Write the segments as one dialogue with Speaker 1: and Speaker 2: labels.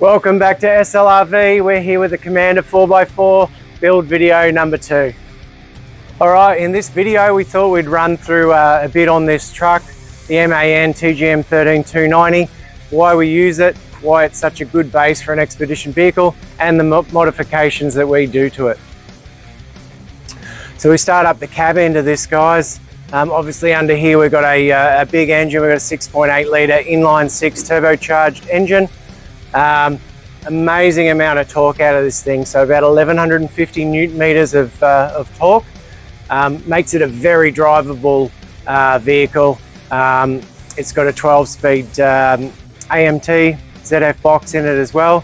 Speaker 1: Welcome back to SLRV. We're here with the ComMANder 4x4 build video number 2. Alright, in this video we thought we'd run through a bit on this truck, the MAN TGM 13290, why we use it, why it's such a good base for an expedition vehicle, and the modifications that we do to it. So we start up the cab end of this, guys. Obviously under here we've got a big engine. We've got a 6.8 litre inline 6 turbocharged engine. Amazing amount of torque out of this thing, so about 1150 Newton meters of torque. Makes it a very drivable vehicle. It's got a 12-speed AMT ZF box in it as well.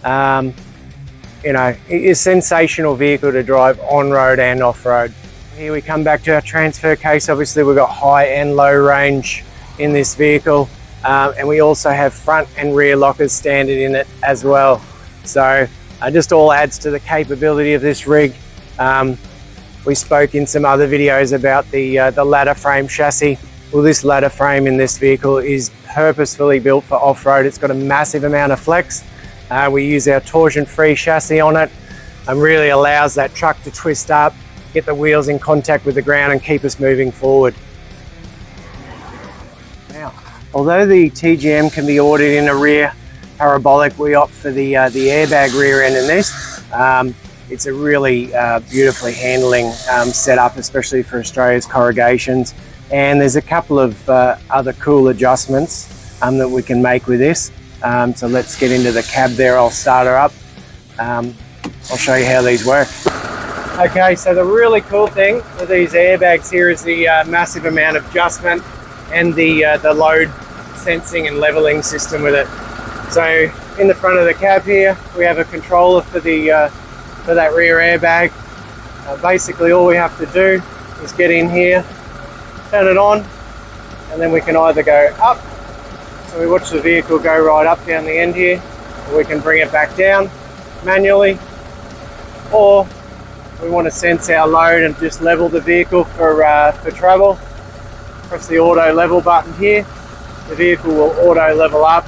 Speaker 1: You know, it's a sensational vehicle to drive on-road and off-road. Here we come back to our transfer case. Obviously we've got high and low range in this vehicle. And we also have front and rear lockers standard in it as well. So just all adds to the capability of this rig. We spoke in some other videos about the ladder frame chassis. Well, this ladder frame in this vehicle is purposefully built for off-road. It's got a massive amount of flex. We use our torsion-free chassis on it, and really allows that truck to twist up, get the wheels in contact with the ground and keep us moving forward. Now, although the TGM can be ordered in a rear parabolic, we opt for the airbag rear end in this. It's a really beautifully handling setup, especially for Australia's corrugations. And there's a couple of other cool adjustments that we can make with this. So let's get into the cab there. I'll start her up. I'll show you how these work. Okay, so the really cool thing with these airbags here is the massive amount of adjustment and the load sensing and leveling system with it. So in the front of the cab here, we have a controller for that rear airbag. Basically all we have to do is get in here, turn it on, and then we can either go up, so we watch the vehicle go right up down the end here, or we can bring it back down manually, or we want to sense our load and just level the vehicle for travel. Press the auto level button here, the vehicle will auto level up.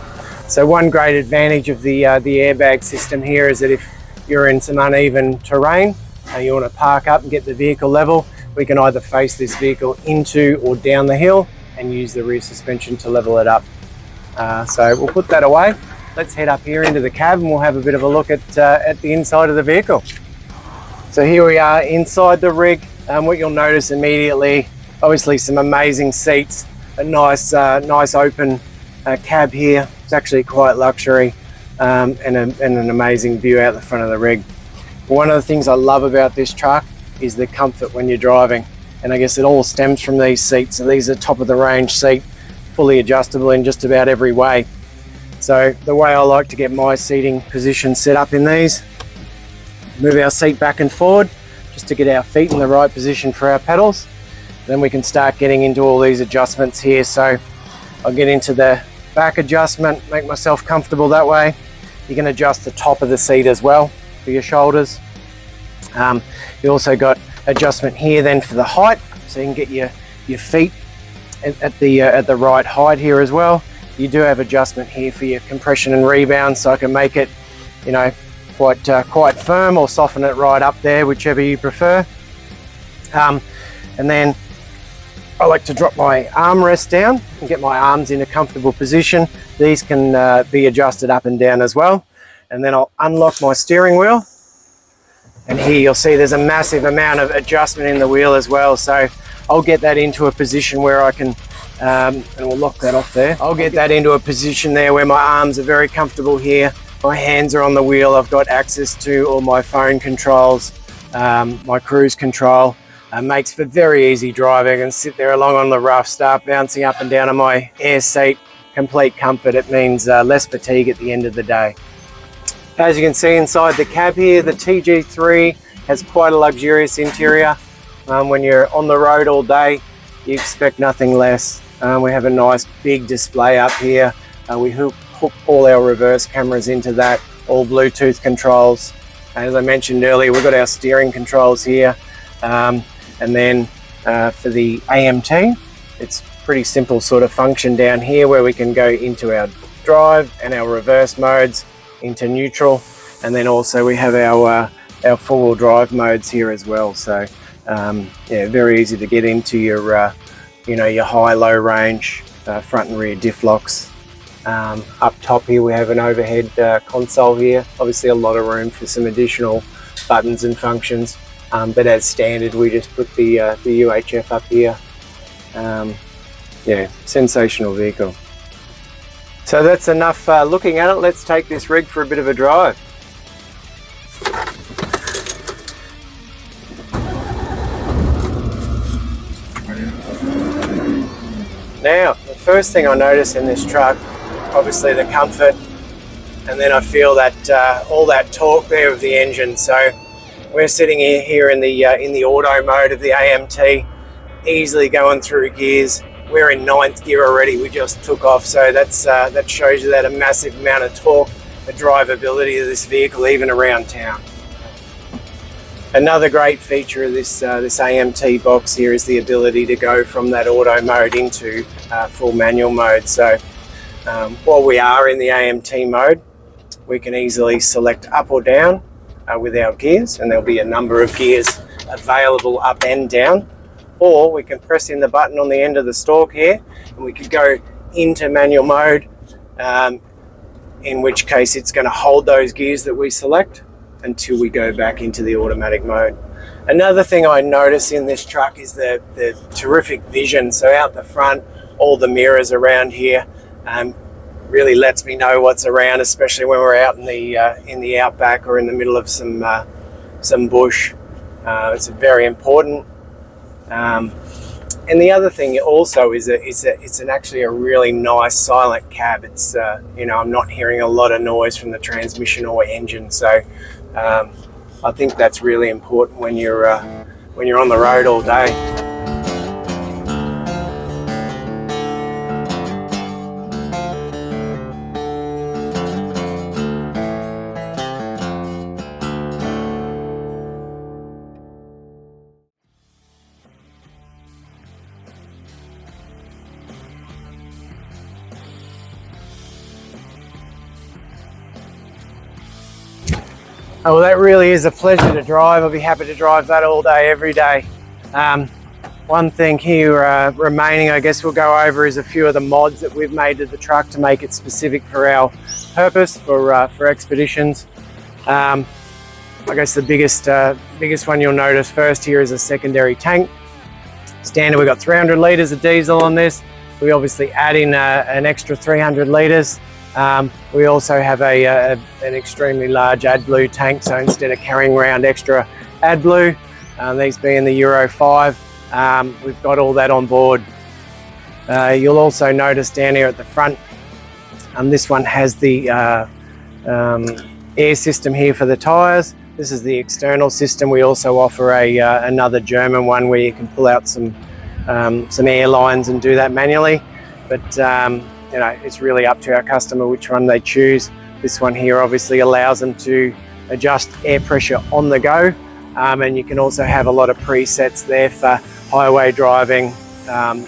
Speaker 1: So one great advantage of the airbag system here is that if you're in some uneven terrain and you want to park up and get the vehicle level, we can either face this vehicle into or down the hill and use the rear suspension to level it up. So we'll put that away. Let's head up here into the cab and we'll have a bit of a look at the inside of the vehicle. So here we are inside the rig. What you'll notice immediately, obviously some amazing seats, a nice open cab here. It's actually quite luxury, and an amazing view out the front of the rig. One of the things I love about this truck is the comfort when you're driving, and I guess it all stems from these seats. So these are top of the range seat, fully adjustable in just about every way. So the way I like to get my seating position set up in these, move our seat back and forward just to get our feet in the right position for our pedals. Then we can start getting into all these adjustments here. So I'll get into the back adjustment, make myself comfortable that way. You can adjust the top of the seat as well for your shoulders. You also got adjustment here then for the height, so you can get your feet at the right height here as well. You do have adjustment here for your compression and rebound, so I can make it, you know, quite firm or soften it right up there, whichever you prefer. And then I like to drop my armrest down and get my arms in a comfortable position. These can be adjusted up and down as well. And then I'll unlock my steering wheel. And here you'll see there's a massive amount of adjustment in the wheel as well. So I'll get that into a position where I can, and we'll lock that off there. I'll get that into a position there where my arms are very comfortable here. My hands are on the wheel. I've got access to all my phone controls, my cruise control. Makes for very easy driving. I can sit there along on the rough, start bouncing up and down on my air seat. Complete comfort. It means less fatigue at the end of the day. As you can see inside the cab here, the TG3 has quite a luxurious interior. When you're on the road all day, you expect nothing less. We have a nice big display up here. We hook all our reverse cameras into that, all Bluetooth controls. As I mentioned earlier, we've got our steering controls here. And then for the AMT, it's pretty simple sort of function down here where we can go into our drive and our reverse modes. into neutral, and then also we have our four-wheel drive modes here as well. So yeah, very easy to get into your you know, your high-low range front and rear diff locks. Up top here we have an overhead console here. Obviously a lot of room for some additional buttons and functions, but as standard we just put the UHF up here. Yeah, sensational vehicle. So that's enough looking at it. Let's take this rig for a bit of a drive. Now, the first thing I notice in this truck, obviously the comfort, and then I feel that all that torque there of the engine. So we're sitting here in the auto mode of the AMT, easily going through gears. We're in 9th gear already. We just took off, so that shows you that a massive amount of torque, the drivability of this vehicle, even around town. Another great feature of this AMT box here is the ability to go from that auto mode into full manual mode. So while we are in the AMT mode, we can easily select up or down with our gears, and there'll be a number of gears available up and down. Or we can press in the button on the end of the stalk here, and we could go into manual mode, in which case it's going to hold those gears that we select until we go back into the automatic mode. Another thing I notice in this truck is the terrific vision. So out the front, all the mirrors around here really lets me know what's around, especially when we're out in the outback or in the middle of some bush. It's very important. And the other thing also is it's actually a really nice silent cab. It's you know, I'm not hearing a lot of noise from the transmission or engine, so I think that's really important when you're on the road all day. Oh, well, that really is a pleasure to drive. I'll be happy to drive that all day, every day. One thing here remaining, I guess we'll go over, is a few of the mods that we've made to the truck to make it specific for our purpose, for expeditions. I guess the biggest one you'll notice first here is a secondary tank. Standard, we've got 300 litres of diesel on this. We obviously add in an extra 300 litres. We also have an extremely large AdBlue tank, so instead of carrying around extra AdBlue, these being the Euro 5, we've got all that on board. You'll also notice down here at the front, this one has the air system here for the tyres. This is the external system. We also offer another German one where you can pull out some air lines and do that manually, but you know, it's really up to our customer which one they choose. This one here obviously allows them to adjust air pressure on the go, and you can also have a lot of presets there for highway driving,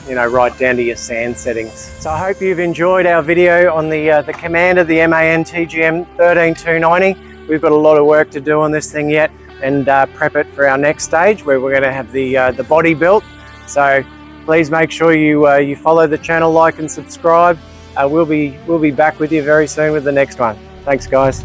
Speaker 1: you know, right down to your sand settings. So I hope you've enjoyed our video on the ComMANder, the MAN TGM 13290. We've got a lot of work to do on this thing yet, and prep it for our next stage where we're going to have the body built. So please make sure you follow the channel, like and subscribe. We'll be back with you very soon with the next one. Thanks, guys.